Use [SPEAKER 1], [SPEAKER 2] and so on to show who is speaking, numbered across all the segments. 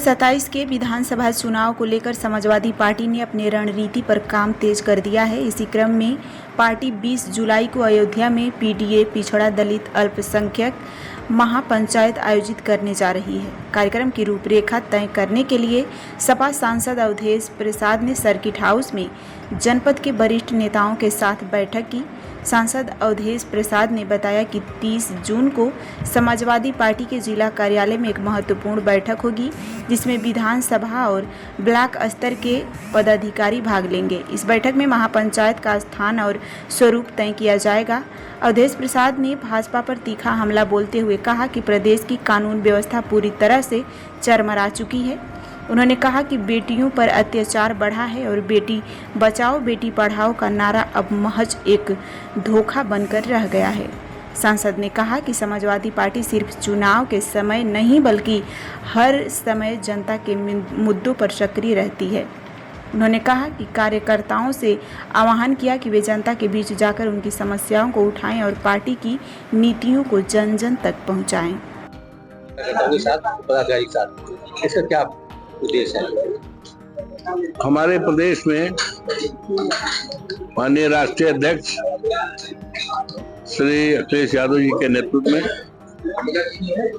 [SPEAKER 1] 27 के विधानसभा चुनाव को लेकर समाजवादी पार्टी ने अपने रणनीति पर काम तेज कर दिया है। इसी क्रम में पार्टी 20 जुलाई को अयोध्या में पीडीए पिछड़ा दलित अल्पसंख्यक महापंचायत आयोजित करने जा रही है। कार्यक्रम की रूपरेखा तय करने के लिए सपा सांसद अवधेश प्रसाद ने सर्किट हाउस में जनपद के वरिष्ठ नेताओं के साथ बैठक की। सांसद अवधेश प्रसाद ने बताया कि 30 जून को समाजवादी पार्टी के जिला कार्यालय में एक महत्वपूर्ण बैठक होगी, जिसमें विधानसभा और ब्लॉक स्तर के पदाधिकारी भाग लेंगे। इस बैठक में महापंचायत का स्थान और स्वरूप तय किया जाएगा। अवधेश प्रसाद ने भाजपा पर तीखा हमला बोलते हुए कहा कि प्रदेश की कानून व्यवस्था पूरी तरह से चरमरा चुकी है। उन्होंने कहा कि बेटियों पर अत्याचार बढ़ा है और बेटी बचाओ बेटी पढ़ाओ का नारा अब महज एक धोखा बनकर रह गया है। सांसद ने कहा कि समाजवादी पार्टी सिर्फ चुनाव के समय नहीं बल्कि हर समय जनता के मुद्दों पर सक्रिय रहती है। उन्होंने कहा कि कार्यकर्ताओं से आह्वान किया कि वे जनता के बीच जाकर उनकी समस्याओं को उठाएं और पार्टी की नीतियों को जन जन तक पहुंचाएं।
[SPEAKER 2] इसका क्या उद्देश्य है?
[SPEAKER 3] हमारे प्रदेश में माननीय राष्ट्रीय अध्यक्ष श्री अखिलेश यादव जी के नेतृत्व में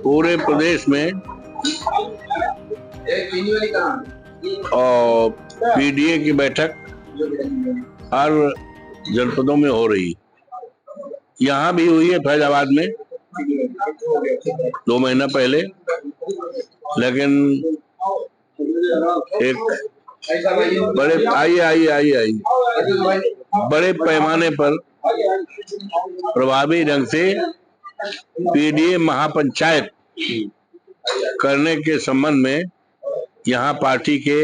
[SPEAKER 3] पूरे प्रदेश में और पीडीए की बैठक हर जनपदों में हो रही। यहाँ भी हुई है फैजाबाद में 2 महीना पहले, लेकिन एक बड़े पैमाने पर प्रभावी ढंग से पीडीए महापंचायत करने के संबंध में यहाँ पार्टी के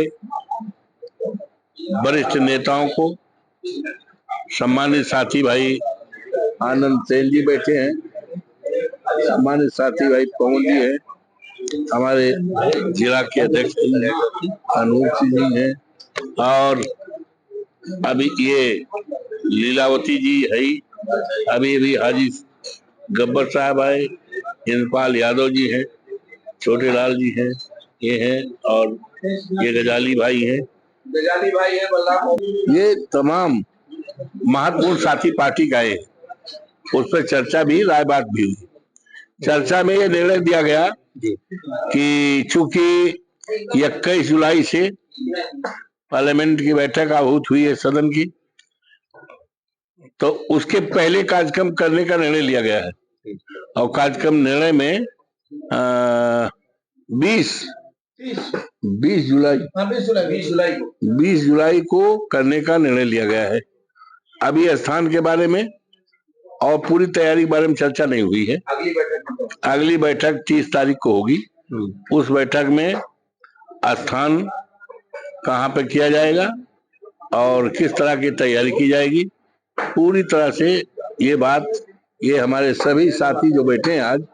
[SPEAKER 3] वरिष्ठ नेताओं को, सम्मानित साथी भाई आनंद सेन जी बैठे हैं, सम्मानित साथी भाई पवन जी हैं, हमारे जिला के अध्यक्ष अनूप सिंह जी हैं, और अभी ये लीलावती जी है, अभी हाजी गब्बर साहब आए, इंद्रपाल यादव जी हैं, छोटे लाल जी हैं, ये हैं, और ये गजाली भाई हैं, ये तमाम महत्वपूर्ण साथी पार्टी का है। उस पर चर्चा भी, राय बात भी हुई। चर्चा में ये निर्णय दिया गया कि चूंकि 21 जुलाई से पार्लियामेंट की बैठक आहूत हुई है सदन की, तो उसके पहले कार्यक्रम करने का निर्णय लिया गया है। और कार्यक्रम निर्णय में 20 जुलाई को करने का निर्णय लिया गया है। अभी स्थान के बारे में और पूरी तैयारी के बारे में चर्चा नहीं हुई है। अगली बैठक 30 तारीख को होगी। उस बैठक में स्थान कहाँ पे किया जाएगा और किस तरह की तैयारी की जाएगी, पूरी तरह से ये हमारे सभी साथी जो बैठे हैं आज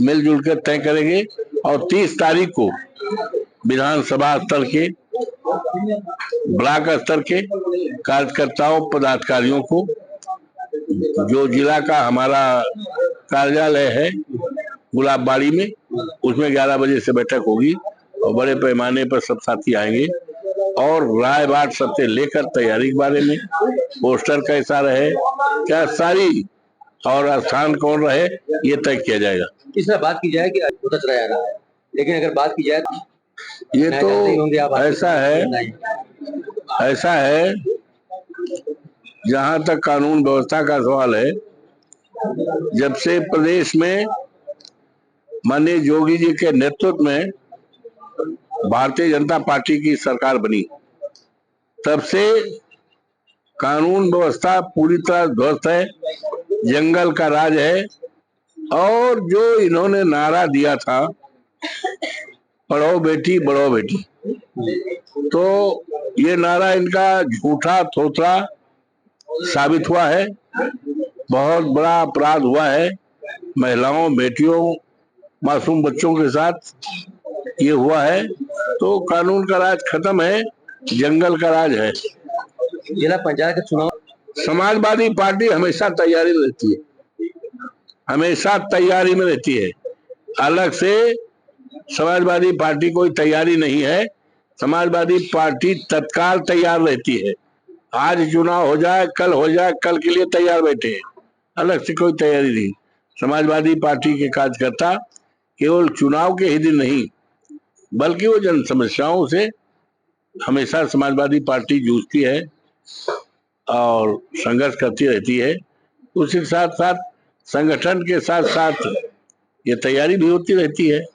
[SPEAKER 3] मिलजुल कर तय करेंगे। और 30 तारीख को विधानसभा स्तर के, ब्लॉक स्तर के कार्यकर्ताओं पदाधिकारियों को, जो जिला का हमारा कार्यालय है गुलाबबाड़ी में, उसमें 11 बजे से बैठक होगी और बड़े पैमाने पर सब साथी आएंगे और राय बात सबसे लेकर तैयारी के बारे में, पोस्टर कैसा रहे, क्या सारी, और स्थान कौन रहे, ये तय किया जाएगा।
[SPEAKER 2] इस तरह बात की जाए कि होता चला जा रहा है, लेकिन अगर बात की जाए
[SPEAKER 3] ये तो ऐसा है जहां तक कानून व्यवस्था का सवाल है, जब से प्रदेश में माननीय योगी जी के नेतृत्व में भारतीय जनता पार्टी की सरकार बनी, तब से कानून व्यवस्था पूरी तरह ध्वस्त है, जंगल का राज है। और जो इन्होंने नारा दिया था पढ़ो बेटी बढ़ो बेटी, तो ये नारा इनका झूठा थोथरा साबित हुआ है। बहुत बड़ा अपराध हुआ है, महिलाओं, बेटियों, मासूम बच्चों के साथ ये हुआ है। तो कानून का राज खत्म है, जंगल का राज है।
[SPEAKER 2] जिला पंचायत का चुनाव
[SPEAKER 3] समाजवादी पार्टी हमेशा तैयारी में रहती है, हमेशा तैयारी में रहती है। अलग से समाजवादी पार्टी कोई तैयारी नहीं है। समाजवादी पार्टी तत्काल तैयार रहती है। आज चुनाव हो जाए, कल हो जाए, कल के लिए तैयार बैठे हैं, अलग से कोई तैयारी नहीं। समाजवादी पार्टी के कार्यकर्ता केवल चुनाव के ही दिन नहीं, बल्कि वो जन समस्याओं से हमेशा समाजवादी पार्टी जूझती है और संघर्ष करती रहती है। उसी के साथ साथ संगठन के साथ साथ ये तैयारी भी होती रहती है।